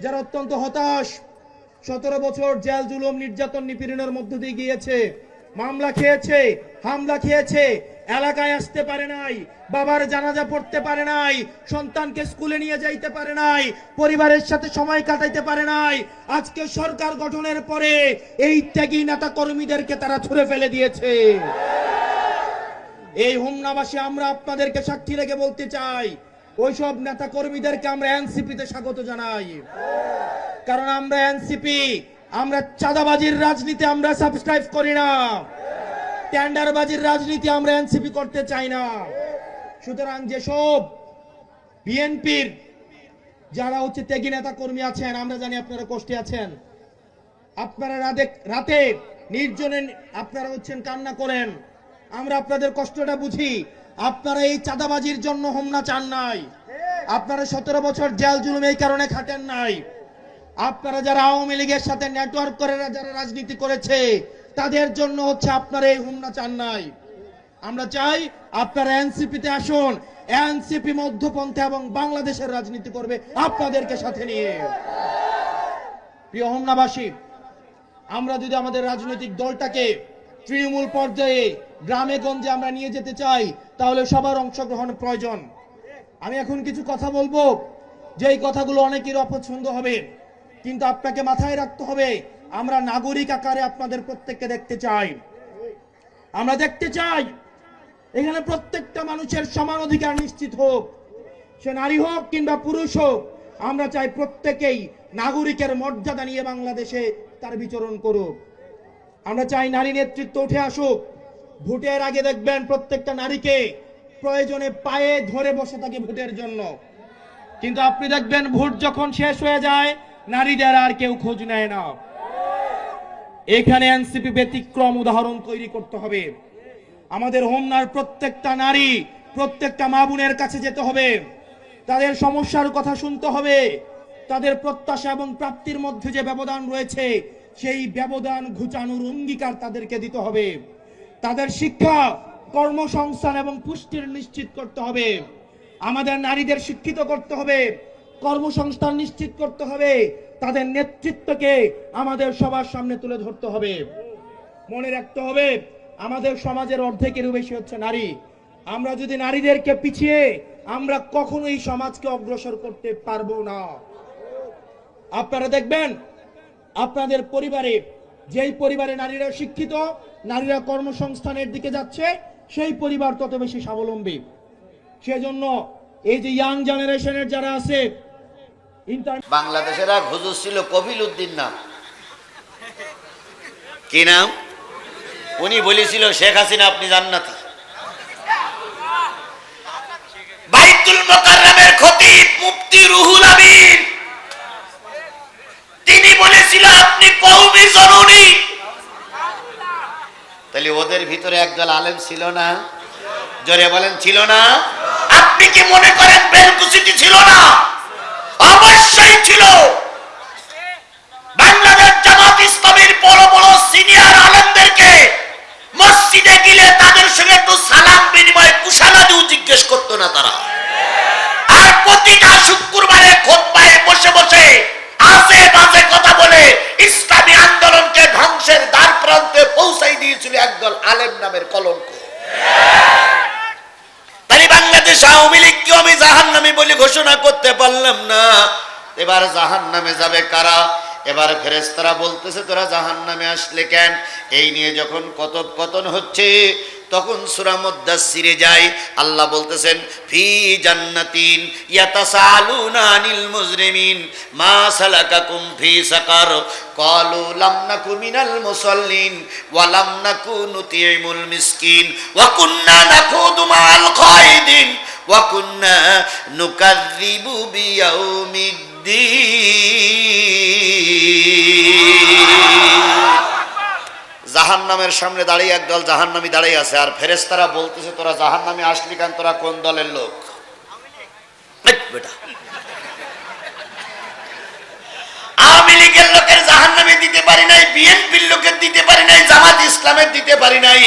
যারা অত্যন্ত হতাশ, 17 বছর জেল জুলুম নির্যাতন নিপীড়নের মধ্য দিয়ে গিয়েছে, মামলা খেয়েছে, হামলা খেয়েছে, এলাকায় আসতে পারে নাই, বাবার জানাজা পড়তে পারে নাই, সন্তানকে স্কুলে নিয়ে যাইতে পারে নাই, পরিবারের সাথে সময় কাটাইতে পারে নাই। আজকে সরকার গঠনের পরে এই ত্যাগী নেতা কর্মীদেরকে তারা ছুঁড়ে ফেলে দিয়েছে। এই হোমনাবাসী আমরা আপনাদেরকে সাক্ষী রেখে বলতে চাই, ওইসব নেতা কর্মীদেরকে আমরা এনসিপিতে স্বাগত জানাই। কারণ আমরা এনসিপি, আমরা চাঁদাবাজির রাজনীতি আমরা সাবস্ক্রাইব করি না, টেন্ডারবাজির রাজনীতি আমরা এনসিপি করতে চাই না। সুতরাং যেসব বিএনপির যারা ত্যাগী নেতা কর্মী আছেন, আমরা জানি আপনারা কষ্টে আছেন, আপনারা রাতে নির্জনে আপনারা কান্না করেন, আমরা আপনাদের কষ্টটা বুঝি। আপনারা এই চাঁদাবাজির জন্য হোমনা চান নাই, আপনারা 17 বছর জেল জুলুম এই কারণে খাটেন নাই। আপনারা যারা আওয়ামী লীগের সাথে নেটওয়ার্ক করে যারা রাজনীতি করেছে তাদের জন্য আপনারা এই হোমনা চান নাই। আমরা চাই আপনারা এনসিপিতে আসুন, এনসিপি মধ্যপন্থা এবং বাংলাদেশের রাজনীতি করবে আপনাদেরকে সাথে নিয়ে। প্রিয় হোমনাবাসী, আমরা যদি আমাদের রাজনৈতিক দলটাকে তৃণমূল পর্যায়ে গ্রামে গঞ্জে আমরা নিয়ে যেতে চাই, তাহলে সবার অংশগ্রহণ প্রয়োজন। আমি এখন কিছু কথা বলবো, যেই কথাগুলো অনেকের অপছন্দ হবে, কিন্তু আপনাকে মাথায় রাখতে হবে আমরা নাগরিক আকারে আপনাদের প্রত্যেককে দেখতে চাই। আমরা দেখতে চাই এখানে প্রত্যেকটা মানুষের সমান অধিকার নিশ্চিত হোক, সে নারী হোক কিংবা পুরুষ হোক। আমরা চাই প্রত্যেকেই নাগরিকের মর্যাদা নিয়ে বাংলাদেশে তার বিচরণ করুক। আমরা চাই নারী নেতৃত্ব উঠে আসুক। ভোটের আগে দেখবেন প্রত্যেকটা নারীকে প্রয়োজনে পায়ে ধরে বসে থাকে ভোটের জন্য, কিন্তু আপনি দেখবেন ভোট যখন শেষ হয়ে যায় নারীদের আর কেউ খোঁজ নেয় না। এখানে এনসিপি ব্যতিক্রম উদাহরণ তৈরি করতে হবে। আমাদের হোমনার প্রত্যেকটা নারী, প্রত্যেকটা মা বোনের কাছে যেতে হবে, তাদের সমস্যার কথা শুনতে হবে, তাদের প্রত্যাশা এবং প্রাপ্তির মধ্যে যে ব্যবধান রয়েছে সেই ব্যবধান ঘুচানোর অঙ্গীকার তাদেরকে দিতে হবে। তাদের শিক্ষা, কর্মসংস্থান এবং পুষ্টির নিশ্চিত করতে হবে। আমাদের নারীদের শিক্ষিত করতে হবে, কর্মসংস্থান নিশ্চিত করতে হবে, তাদের নেতৃত্বকে আমাদের সবার সামনে তুলে ধরতে হবে। মনে রাখতে হবে আমাদের সমাজের অর্ধেকেরও বেশি নারী। আমরা যদি নারীদেরকে পিছিয়ে আমরা কখনোই সমাজকে অগ্রসর করতে পারবো না। আপনারা দেখবেন আপনাদের পরিবারে, যেই পরিবারে নারীরা শিক্ষিত, নারীরা কর্মসংস্থানের দিকে যাচ্ছে, সেই পরিবার তত বেশি স্বাবলম্বী। সেজন্য এই যে ইয়াং জেনারেশনের যারা আছে, বাংলাদেশের এক হুজুর ছিল কবিল উদ্দিন নাম, কি নাম? উনি বলেছিল শেখ হাসিনা আপনি জান্নাতি। বাইতুল মুকাররমের খতিব মুফতি রুহুল আমিন তিনি বলেছিল আপনি কওমি জননী। তাহলে ওদের ভিতরে একদল আলেম ছিল না? জোরে বলেন ছিল না? আপনি কি মনে করেন বেলকুচিটি ছিল না? অবশ্যই ছিল। বাংলাদেশ জামাত ইসলামের বড় বড় সিনিয়র আলেমদেরকে মসজিদে গেলে তাদের সঙ্গে একটু সালাম বিনিময় কুশলাদিও জিজ্ঞেস করতো না তারা। আর প্রতিটা শুক্রবারে খুতবায় বসে বসে আজে বাজে কথা বলে ইসলামী আন্দোলনকে ধ্বংসের দ্বার প্রান্তে পৌঁছাই দিয়েছিল একদল আলেম নামের কলঙ্ক। তাই বাংলাদেশ আওয়ামী লীগকে আমি জাহান্নামী বলে ঘোষণা করতে পারলাম না। এবার জাহান্নামে যাবে কারা? এবার ফেরেশতারা বলতেছে তোরা জাহান্নামে আসলে কেন? এই নিয়ে যখন কথোপকথন হচ্ছে তখন সূরা মুদ্দাসসিরে যায়, আল্লাহ বলতেছেন ফি জান্নাতিন ইয়াতাসালুনা আনিল মুজরিমিন মা সালাকাকুম ফি সাকার ক্বালু লাম নাকু মিনাল মুসাল্লিন ওয়া লাম নাকু নুতিমুল মিসকিন ওয়া কুন্না নাখুদু মাআল খায়দিন ওয়া কুন্না নুকাযযিবু বিয়াউমিদ্দিন। জাহান্নামের সামনে দাঁড়িয়ে একদল জাহান্নামী দাঁড়িয়ে আছে, আর ফেরেশতারা বলতেছে তোরা জাহান্নামে আসলি কেন? তোরা কোন দলের লোক? বেটা আওয়ামী লীগের লোকের জাহান্নামে দিতে পারি নাই, বিএনপির লোকের দিতে পারি নাই, জামাত ইসলামের দিতে পারি নাই,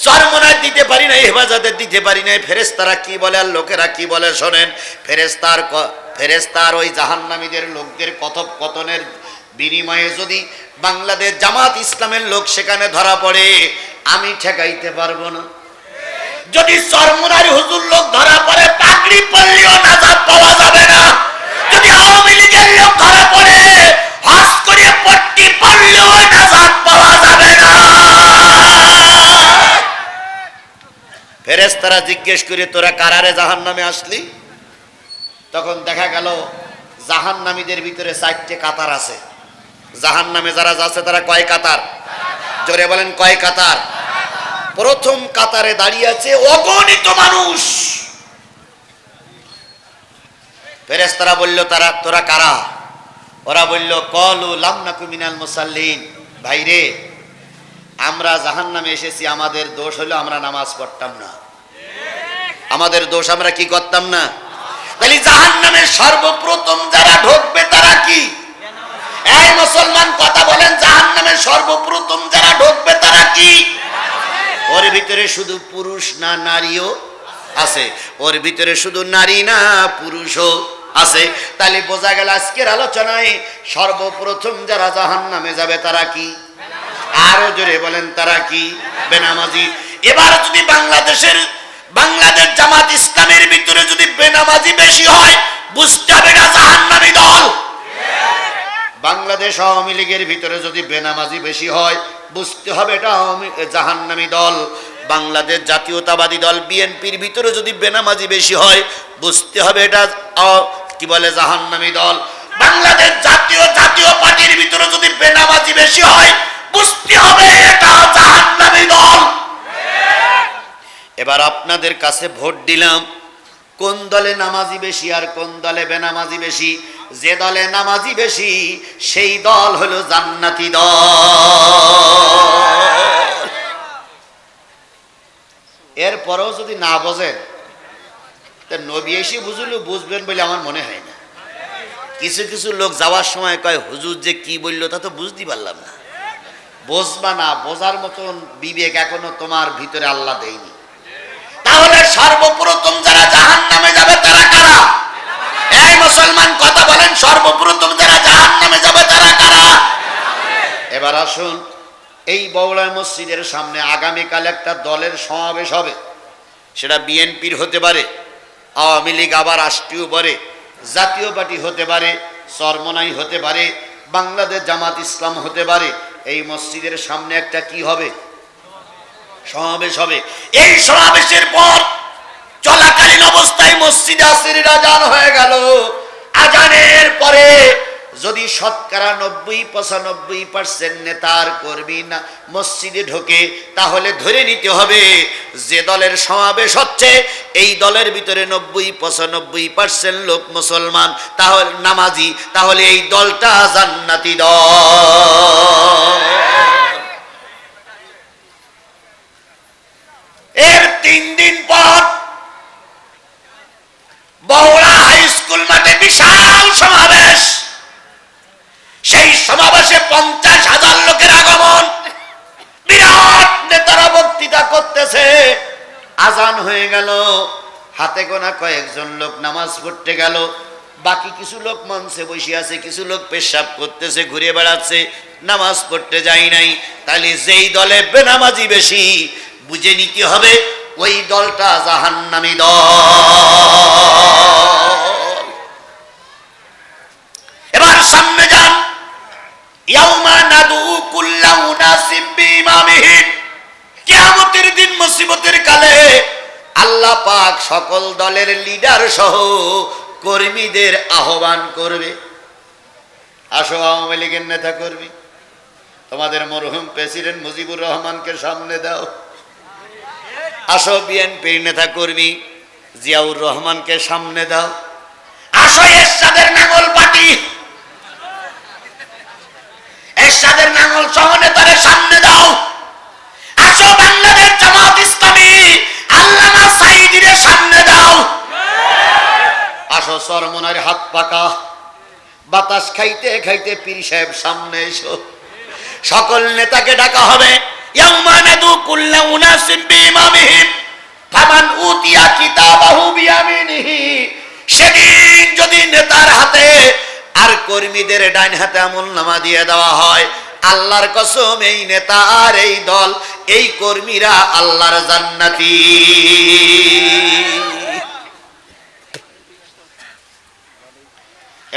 চরমনায় দিতে পারি নাই, হেফাজতের দিতে পারি নাই। ফেরেশতারা কি বলে আর লোকেরা কি বলে শোনেন। ফেরেশতার ফেরেশতার ওই জাহান্নামীদের লোকদের কথোপকথনের বিনিময়ে যদি বাংলাদেশ জামাত ইসলামের লোক সেখানে ধরা পড়ে, আমি ঠেকাইতে পারবো না। যদি চরমুনার হুজুর লোক ধরা পড়ে, পাগড়ি পরলেও নাজাত পাওয়া যাবে না। যদি আওয়ামী লীগের লোক ধরা পড়ে, হজ করে পট্টি পরলেও নাজাত পাওয়া যাবে না। ফেরেশতারা জিজ্ঞেস করে, তোরা কারারে জাহান্নামে আসলি? তখন দেখা গেল জাহান্নামীদের ভিতরে 4টে কাতার আছে। জাহান্নামে যারা আছে তারা কয় কাতার? জোরে বলেন, কয় কাতার? প্রথম কাতারে দাঁড়িয়ে আছে অগণিত মানুষ। ফেরেশতারা বলল, তোরা কারা? ওরা বলল, কলু লাম নাকু মিনাল মুসাল্লিন। ভাইরে, আমরা জাহান্নামে এসেছি, আমাদের দোষ হলো আমরা নামাজ পড়তাম না। আমাদের দোষ, আমরা কি করতাম না। তাহলে জাহান্নামে সর্বপ্রথম যারা ঢুকবে তারা কি? এই মুসলমান কথা বলেন, জাহান্নামে সর্বপ্রথম যারা ঢুকবে তারা কি? ওর ভিতরে শুধু পুরুষ না নারীও আছে? ওর ভিতরে শুধু নারী না পুরুষও আছে। তাহলে বোঝা গেল আজকের আলোচনায় সর্বপ্রথম যারা জাহান্নামে যাবে তারা কি? আরো জোরে বলেন, তারা কি? বেনামাজি। এবার যদি বাংলাদেশ জামাত ইসলামের ভিতরে যদি বেনামাজি বেশি হয়, বুঝতে হবে না জাহান্নামী দল। বাংলাদেশ আওয়ামী লীগের ভিতরে যদি বেনামাজি বেশি হয়, বুঝতে হবে এটা জাহান্নামী দল। বাংলাদেশ জাতীয়তাবাদী দল বিএনপির ভিতরে যদি বেনামাজি বেশি হয়, বুঝতে হবে এটা কি বলে, জাহান্নামী দল। বাংলাদেশ জাতীয় পার্টির ভিতরে যদি বেনামাজি বেশি হয়, বুঝতে হবে এটা জাহান্নামী দল। এবার আপনাদের কাছে ভোট দিলাম, কোন দলে নামাজি বেশি আর কোন দলে বেনামাজি বেশি? যে দলে নামাজি বেশি সেই দল হলো জান্নাতি দল। এরপরেও যদি না বোঝেন, তা নবী এসে বুঝবেন বলে আমার মনে হয় না। কিছু কিছু লোক যাওয়ার সময় কয়, হুজুর যে কি বললো তা তো বুঝতে পারলাম না। বুঝবা না, বোঝার মতন বিবেক এখনো তোমার ভিতরে আল্লাহ দেয়নি। তাহলে সর্বপ্রথম যারা জাহান্নামে যাবে তারা কারা? এই মুসলমান কথা বলেন, সর্বপ্রথম যারা জাহান্নামে যাবে তারা কারা? এবার আসুন, এই বগুড়া মসজিদের সামনে আগামীকাল একটা দলের সমাবেশ হবে। সেটা বিএনপির হতে পারে, আওয়ামী লীগ আবার রাষ্ট্রীয় পারে, জাতীয় পার্টি হতে পারে, চরমনাই হতে পারে, বাংলাদেশ জামাত ইসলাম হতে পারে। এই মসজিদের সামনে একটা কি হবে? সমাবেশ হবে। এই সমাবেশের পর চলাকালীন অবস্থায় মসজিদে আসরের আজান হয়ে গেল। আজানের পরে যদি শতকরা 90-95% নেতার কর্মী না মসজিদে ঢোকে, তাহলে ধরে নিতে হবে যে দলের সমাবেশ হচ্ছে এই দলের ভিতরে 90-95% লোক মুসলমান, তাহলে নামাজি, তাহলে এই দলটা জান্নাতি দল। এর 3 দিন পর বগুড়া হাই স্কুল মাঠে বিশাল সমাবেশ। সেই সমাবেশে 50,000 লোকের আগমন। বিরাট নেতারা বক্তৃতা করতেছে। আজান হয়ে গেল, হাতে গোনা কয়েকজন লোক নামাজ পড়তে গেল, বাকি কিছু লোক মঞ্চে বসে আছে, কিছু লোক পেশাব করতেছে, ঘুরে বেড়াচ্ছে, নামাজ পড়তে যায় নাই। তাহলে যেই দলে বেনামাজি বেশি, বুঝে নিতে হবে ওই দলটা জাহান্নামী দল। এবার সামনে যান। ইয়াউমা নাদু কুল্লা উনাসিম বিইমামিহিম। কিয়ামতের দিন মুসিবতের কালে আল্লাহ পাক সকল দলের লিডার সহ কর্মীদের আহ্বান করবে, আসো আওয়ামী লীগের নেতা কর্মী, তোমাদের মরহুম প্রেসিডেন্ট মুজিবুর রহমানকে সামনে দাও। আসো বিএনপির নেতা কর্মী জিয়াউর রহমানকে সামনে দাও। আসো এরশাদের নাঙ্গল পার্টি, এরশাদের নাঙ্গল সহ নেতাদের সামনে দাও। আসো বাংলাদেশ জামাত ইসলামী আল্লামা সাঈদীর সামনে দাও। আসো চরমনার হাত পাকা, বাতাস খাইতে খাইতে পীর সাহেব সামনে এসো। সকল নেতাকে ডাকা হবে। ইয়াউমা নাদু কুল্লা উনাসিম বিইমামিহিম ফামান উতিয়া কিতাবাহু বিয়ামিনিহি। সেদিন যদি নেতার হাতে আর কর্মীদের ডাইন হাতে আমলনামা দিয়ে দেওয়া হয়, আল্লাহর কসম এই নেতা আর এই দল, এই কর্মীরা আল্লাহর জান্নাতি।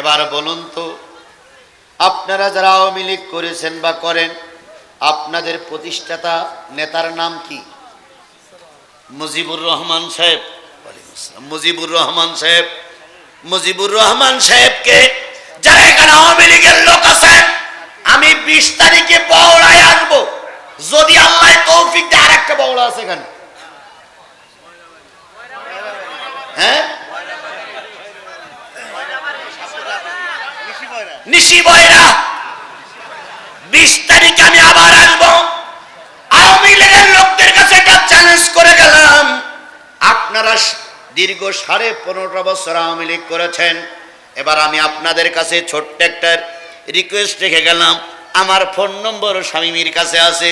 এবার বলুন তো, আপনারা যারা আওয়ামী লীগ করেছেন বা করেন, আপনাদের প্রতিষ্ঠাতা নেতার নাম কি? মুজিবুর রহমান সাহেব। মুজিবুর রহমান সাহেব, মুজিবুর রহমান সাহেবকে যারা এখানে আওয়ামী লীগের লোক আছেন, আমি 20 তারিখে বগুড়ায় আসবো, যদি আল্লাহ তৌফিক দেয়। আর একটা বগুড়া আছে এখানে, হ্যাঁ, নিশি বয়রা। 20 তারিখে আমি আবার আসবো। আওয়ামী লীগের লোকদের কাছে একটা চ্যালেঞ্জ করে গেলাম, আপনারা দীর্ঘ 15.5 বছর আওয়ামী লীগ করেছেন, এবার আমি আপনাদের কাছে ছোট্ট একটা রিকোয়েস্ট রেখে গেলাম। আমার ফোন নম্বর শামীমের কাছে আছে,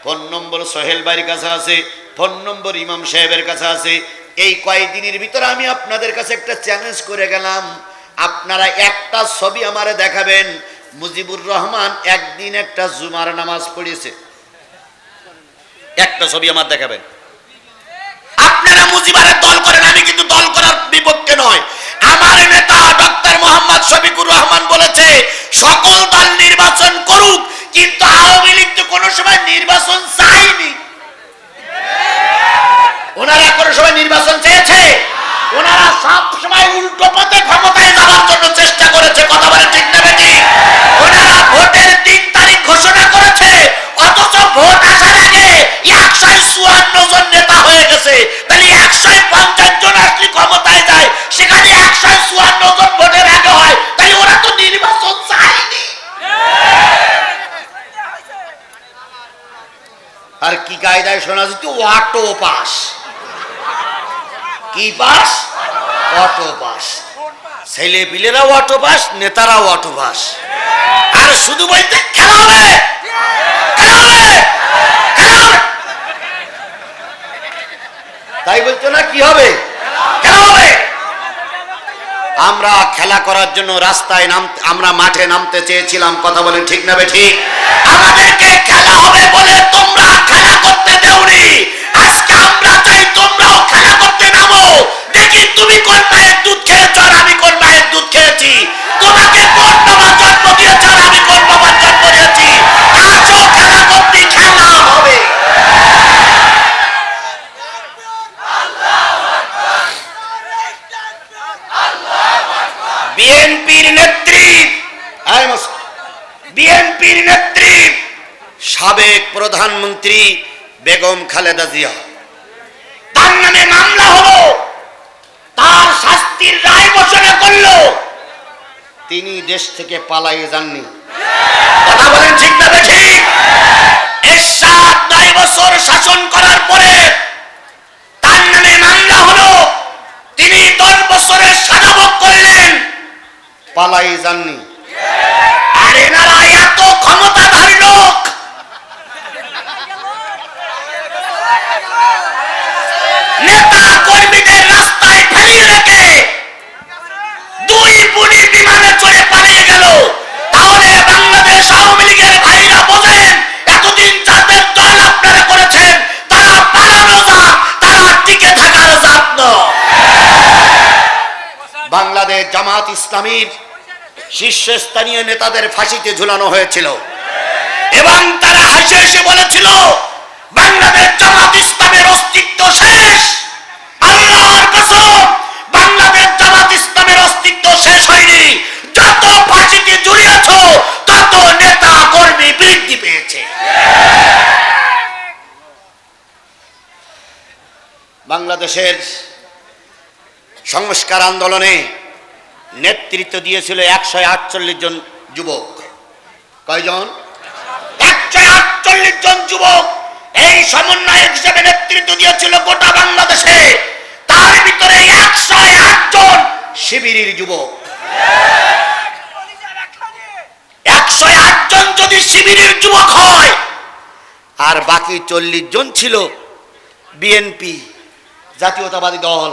ফোন নম্বর সোহেল ভাইয়ের কাছে আছে, ফোন নম্বর ইমাম সাহেবের কাছে আছে। এই কয়েকদিনের ভিতরে আমি আপনাদের কাছে একটা চ্যালেঞ্জ করে গেলাম, আপনারা একটা ছবি আমারে দেখাবেন, মুজিবুর রহমান একদিন একটা জুমার নামাজ পড়েছে, একটা ছবি আমার দেখাবেন। আপনারা মুজিবারের দল করেন, আমি কিন্তু দল করার বিপক্ষে নয়। আমার নেতা ডক্টর মোহাম্মদ শফিকুর রহমান বলেছে সকল দল নির্বাচন করুক, কিন্তু আওয়ামী লীগ তো কোনো সময় নির্বাচন চায়নি। ওনারা কোনো সময় নির্বাচন চেয়েছে? ওনারা সব সময় উল্টো পথে ক্ষমতায় যাওয়ার জন্য চেষ্টা করেছে। কথা বলে ঠিক না বেঠিক? ওনারা ভোটের 3 তারিখ ঘোষণা করেছে, অথচ ভোট আসার আগে 154 জন নেতা হয়ে গেছে। তাহলে 150 জন আসলে ক্ষমতায় যায়, সেখানে 154 জন ভোটের আগে হয়, তাহলে ওরা তো নির্বাচন চায়নি। আর কি কায়দায় শোনা যাচ্ছে? Auto pass. কি পাস? Auto pass. ছেলে পিলেরাও অটো পাস, নেতারাও অটো পাস। আর শুধু বলতে খেলা হবে, খেলা হবে, খেলা হবে। তাই বলতো না, কি হবে? খেলা হবে। আমরা খেলা করার জন্য রাস্তায় আমরা মাঠে নামতে চেয়েছিলাম। কথা বলেন ঠিক না বেঠিক? আমাদেরকে খেলা হবে বলে তোমরা খেলা করতে দেওনি। আজকে আমরা চাই তোমরাও খেলা করতে নামো। দেখি তুমি কোন মায়ের দুধ খেয়েছ আর আমি কোন মায়ের দুধ খেয়েছি, তোমাকে কোন বাবার জন্ম দিয়েছ আর আমি কোন বাবার জন্ম দিয়েছি। আসো খেলা করতে, খেলা হবে। বিএনপির নেত্রী, বিএনপির নেত্রী সাবেক প্রধানমন্ত্রী বেগম খালেদা জিয়া, তার নামে মামলা হলো, তার শাস্তির রায় ঘোষণা করলো, তিনি দেশ থেকে পালিয়ে যাননি। কথা বলেন ঠিক না বেঠিক? এরশাদ 9 বছর শাসন করার পরে তার নামে মামলা হলো, তিনি 10 বছরের সাজা ভোগ করলেন, পালিয়ে যাননি। আর এনারা এত ক্ষমতাধর লোক, নেতা কর্মীদের রাস্তায় ফেলিয়ে রেখে 2 পুলি বিমানে চড়ে পালিয়ে গেল। তাহলে বাংলাদেশ আওয়ামী লীগের ভাইরা বোঝেন, এতদিন যাদের দল আপনারা করেছেন তারা পালানো জাত, তারা টিকে থাকার জাত নয়। বাংলাদেশ জামাত ইসলামীর শীর্ষস্থানীয় নেতাদের ফাঁসিতে ঝুলানো হয়েছিল এবং তারা হেসে হেসে বলেছিল বাংলাদেশ জামাত ইসলামের অস্তিত্ব শেষ। আল্লাহর কসম, বাংলাদেশ জামাত ইসলামের অস্তিত্ব শেষ হয়নি। যত ফাঁসিতে ঝুলিয়েছ তত নেতা কর্মী বৃদ্ধি পেয়েছে। বাংলাদেশের সংস্কার আন্দোলনে নেতৃত্ব দিয়েছিল 148 জন যুবক। কয়জন? 148 জন যুবক এই সমন্বয়ক হিসেবে নেতৃত্ব দিয়েছিল গোটা বাংলাদেশে। তার ভিতরে 108 জন শিবিরের যুবক। 108 জন যদি শিবিরের যুবক হয়, আর বাকি 40 জন ছিল বিএনপি, জাতীয়তাবাদী দল।